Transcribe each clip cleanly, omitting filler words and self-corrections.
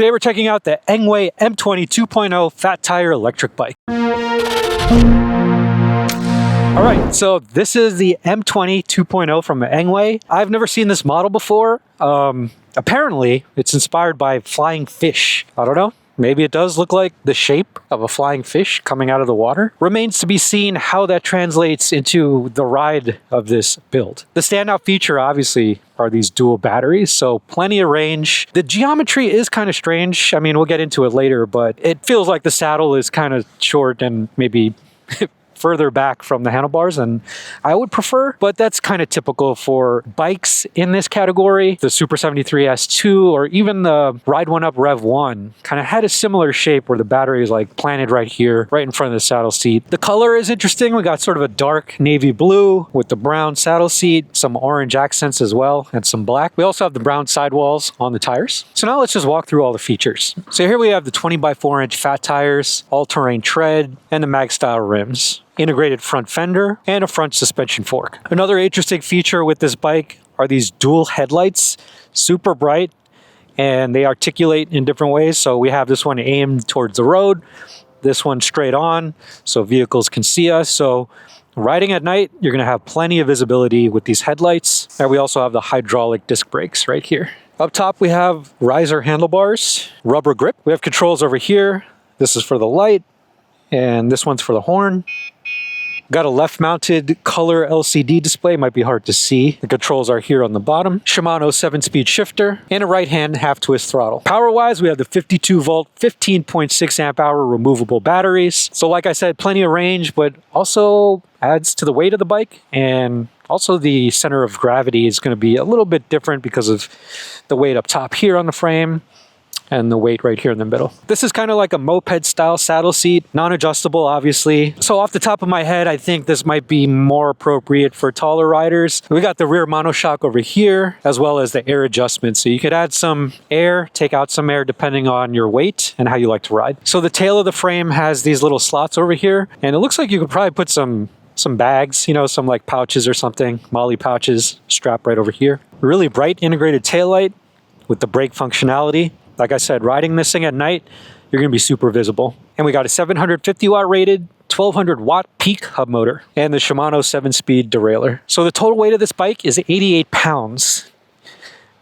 Today we're checking out the Engwe M20 2.0 fat tire electric bike. All right, so this is the M20 2.0 from Engwe. I've never seen this model before. Apparently, it's inspired by flying fish. I don't know. Maybe it does look like the shape of a flying fish coming out of the water. Remains to be seen how that translates into the ride of this build. The standout feature, obviously, are these dual batteries, so plenty of range. The geometry is kind of strange. I mean, we'll get into it later, but it feels like the saddle is kind of short and maybe further back from the handlebars than I would prefer, but that's kind of typical for bikes in this category. The Super 73 S2 or even the Ride 1 Up Rev 1 kind of had a similar shape where the battery is like planted right here, right in front of the saddle seat. The color is interesting. We got sort of a dark navy blue with the brown saddle seat, some orange accents as well, and some black. We also have the brown sidewalls on the tires. So now let's just walk through all the features. So here we have the 20x4 inch fat tires, all-terrain tread, and the mag style rims. Integrated front fender, and a front suspension fork. Another interesting feature with this bike are these dual headlights, super bright, and they articulate in different ways. So we have this one aimed towards the road, this one straight on, so vehicles can see us. So riding at night, you're gonna have plenty of visibility with these headlights. And we also have the hydraulic disc brakes right here. Up top, we have riser handlebars, rubber grip. We have controls over here. This is for the light, and this one's for the horn. Got a left-mounted color LCD display, might be hard to see. The controls are here on the bottom. Shimano 7-speed shifter, and a right-hand half-twist throttle. Power-wise, we have the 52-volt, 15.6 amp-hour removable batteries. So like I said, plenty of range, but also adds to the weight of the bike. And also the center of gravity is going to be a little bit different because of the weight up top here on the frame and the weight right here in the middle. This is kind of like a moped style saddle seat, non-adjustable obviously. So off the top of my head, I think this might be more appropriate for taller riders. We got the rear monoshock over here, as well as the air adjustment. So you could add some air, take out some air depending on your weight and how you like to ride. So the tail of the frame has these little slots over here, and it looks like you could probably put some bags, you know, some like pouches or something, molly pouches strapped right over here. Really bright integrated taillight with the brake functionality. Like I said, riding this thing at night, you're going to be super visible. And we got a 750 watt rated, 1200 watt peak hub motor, and the Shimano 7-speed derailleur. So the total weight of this bike is 88 pounds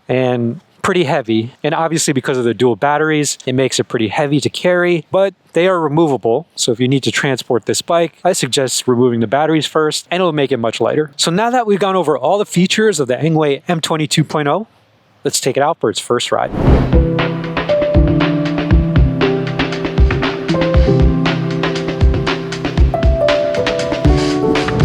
and pretty heavy. And obviously because of the dual batteries, it makes it pretty heavy to carry, but they are removable. So if you need to transport this bike, I suggest removing the batteries first, and it'll make it much lighter. So now that we've gone over all the features of the Engwe M20 2.0, let's take it out for its first ride.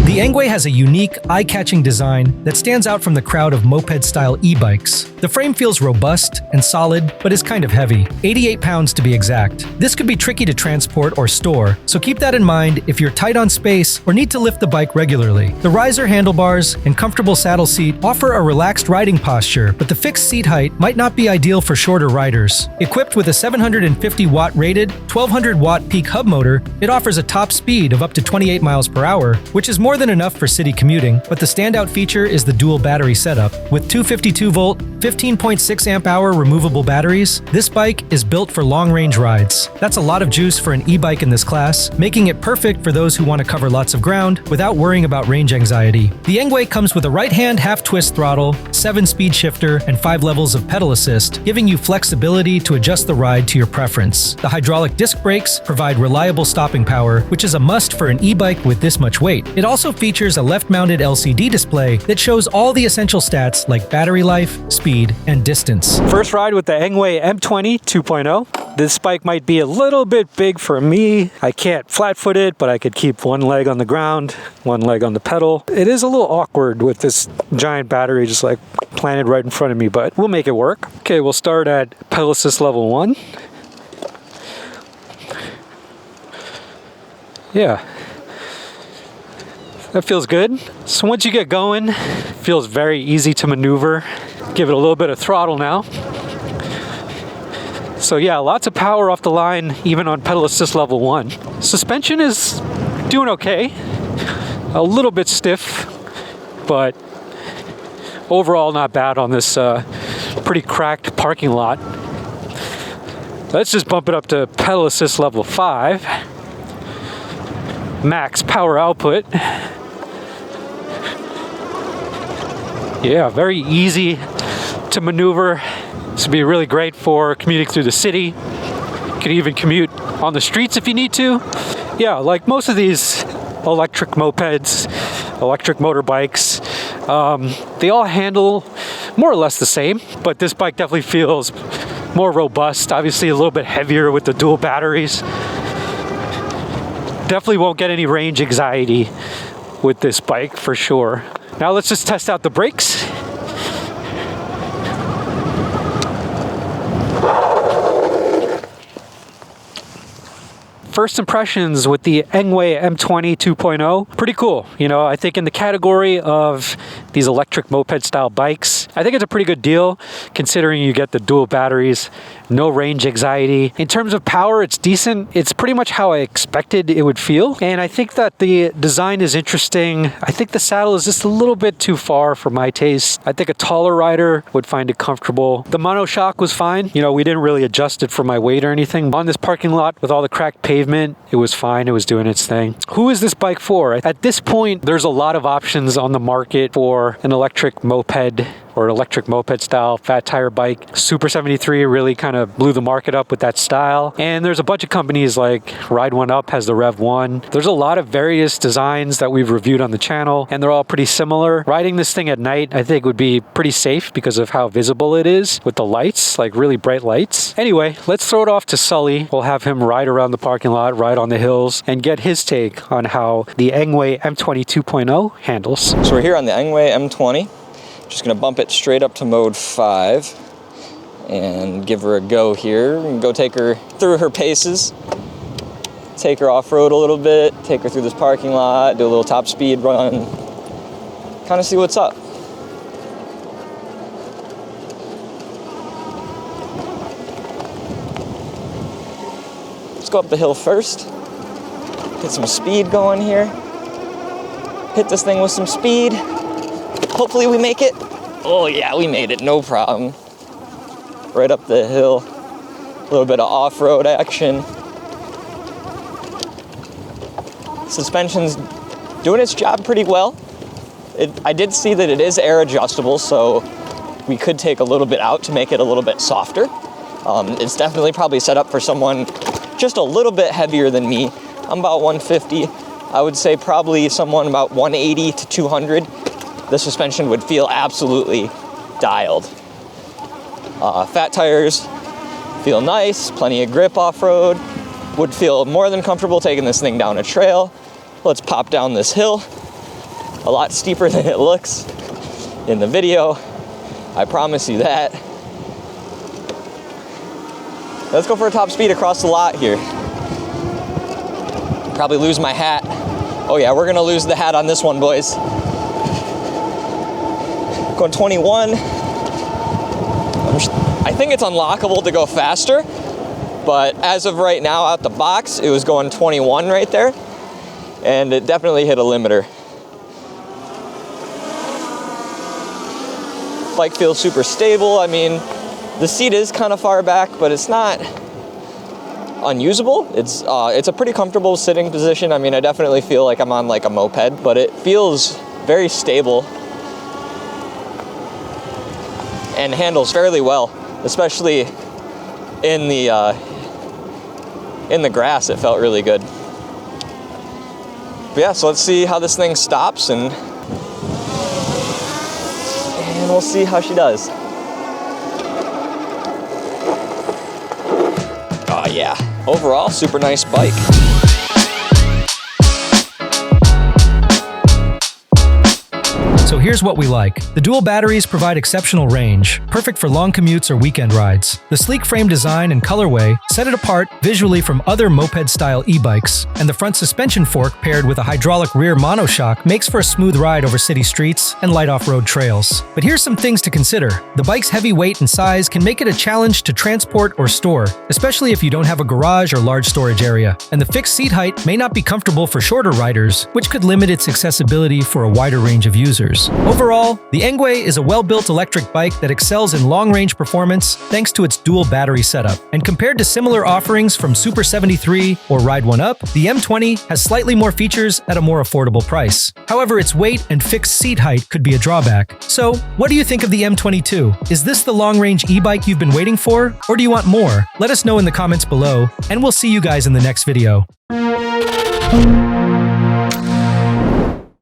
The Engwe has a unique, eye-catching design that stands out from the crowd of moped-style e-bikes. The frame feels robust and solid, but is kind of heavy, 88 pounds to be exact. This could be tricky to transport or store, so keep that in mind if you're tight on space or need to lift the bike regularly. The riser handlebars and comfortable saddle seat offer a relaxed riding posture, but the fixed seat height might not be ideal for shorter riders. Equipped with a 750 watt rated, 1200 watt peak hub motor, it offers a top speed of up to 28 miles per hour, which is more than enough for city commuting, but the standout feature is the dual battery setup. With two 52-volt, 15.6 amp-hour removable batteries, this bike is built for long-range rides. That's a lot of juice for an e-bike in this class, making it perfect for those who want to cover lots of ground without worrying about range anxiety. The Engwe comes with a right-hand half-twist throttle, 7-speed shifter, and 5 levels of pedal assist, giving you flexibility to adjust the ride to your preference. The hydraulic disc brakes provide reliable stopping power, which is a must for an e-bike with this much weight. It also features a left-mounted LCD display that shows all the essential stats like battery life, speed, and distance. First ride with the Engwe M20 2.0. This bike might be a little bit big for me. I can't flat-foot it, but I could keep one leg on the ground, one leg on the pedal. It is a little awkward with this giant battery just like planted right in front of me, but we'll make it work. Okay, we'll start at pedal assist level 1. Yeah. That feels good. So once you get going, it feels very easy to maneuver. Give it a little bit of throttle now. So yeah, lots of power off the line, even on pedal assist level 1. Suspension is doing okay. A little bit stiff, but overall not bad on this pretty cracked parking lot. Let's just bump it up to pedal assist level 5. Max power output. Yeah, very easy to maneuver. This would be really great for commuting through the city. You could even commute on the streets if you need to. Yeah, like most of these electric mopeds, electric motorbikes, they all handle more or less the same, but this bike definitely feels more robust, obviously a little bit heavier with the dual batteries. Definitely won't get any range anxiety with this bike for sure. Now let's just test out the brakes. First impressions with the Engwe M20 2.0, pretty cool. You know, I think in the category of these electric moped style bikes, I think it's a pretty good deal considering you get the dual batteries, no range anxiety. In terms of power, it's decent. It's pretty much how I expected it would feel. And I think that the design is interesting. I think the saddle is just a little bit too far for my taste. I think a taller rider would find it comfortable. The monoshock was fine. You know, we didn't really adjust it for my weight or anything. On this parking lot with all the cracked pavement, it was fine. It was doing its thing. Who is this bike for? At this point, there's a lot of options on the market for an electric moped or electric moped style fat tire bike. Super 73 really kind of blew the market up with that style. And there's a bunch of companies like Ride One Up has the Rev 1. There's a lot of various designs that we've reviewed on the channel, and they're all pretty similar. Riding this thing at night, I think would be pretty safe because of how visible it is with the lights, like really bright lights. Anyway, let's throw it off to Sully. We'll have him ride around the parking lot, ride on the hills, and get his take on how the Engwe M20 2.0 handles. So we're here on the Engwe M20. Just gonna bump it straight up to mode 5 and give her a go here. And go take her through her paces, take her off-road a little bit, take her through this parking lot, do a little top speed run, kind of see what's up. Let's go up the hill first, get some speed going here, hit this thing with some speed. Hopefully we make it. Oh yeah, we made it, no problem. Right up the hill, a little bit of off-road action. Suspension's doing its job pretty well. I did see that it is air adjustable, so we could take a little bit out to make it a little bit softer. It's definitely probably set up for someone just a little bit heavier than me. I'm about 150. I would say probably someone about 180 to 200. The suspension would feel absolutely dialed. Fat tires feel nice, plenty of grip off-road. Would feel more than comfortable taking this thing down a trail. Let's pop down this hill. A lot steeper than it looks in the video. I promise you that. Let's go for a top speed across the lot here. Probably lose my hat. Oh yeah, we're gonna lose the hat on this one, boys. Going 21. I think it's unlockable to go faster, but as of right now, out the box, it was going 21 right there, and it definitely hit a limiter. Bike feels super stable. I mean, the seat is kind of far back, but it's not unusable. It's a pretty comfortable sitting position. I mean, I definitely feel like I'm on like a moped, but it feels very stable and handles fairly well, especially in the grass. It felt really good. But yeah, so let's see how this thing stops, and we'll see how she does. Oh yeah, overall, super nice bike. So here's what we like. The dual batteries provide exceptional range, perfect for long commutes or weekend rides. The sleek frame design and colorway set it apart visually from other moped-style e-bikes, and the front suspension fork paired with a hydraulic rear monoshock makes for a smooth ride over city streets and light off-road trails. But here's some things to consider. The bike's heavy weight and size can make it a challenge to transport or store, especially if you don't have a garage or large storage area. And the fixed seat height may not be comfortable for shorter riders, which could limit its accessibility for a wider range of users. kilometers. Overall, the Engwe is a well-built electric bike that excels in long-range performance thanks to its dual battery setup. And compared to similar offerings from Super 73 or Ride One Up, the M20 has slightly more features at a more affordable price. However, its weight and fixed seat height could be a drawback. So, what do you think of the M22? Is this the long-range e-bike you've been waiting for? Or do you want more? Let us know in the comments below, and we'll see you guys in the next video.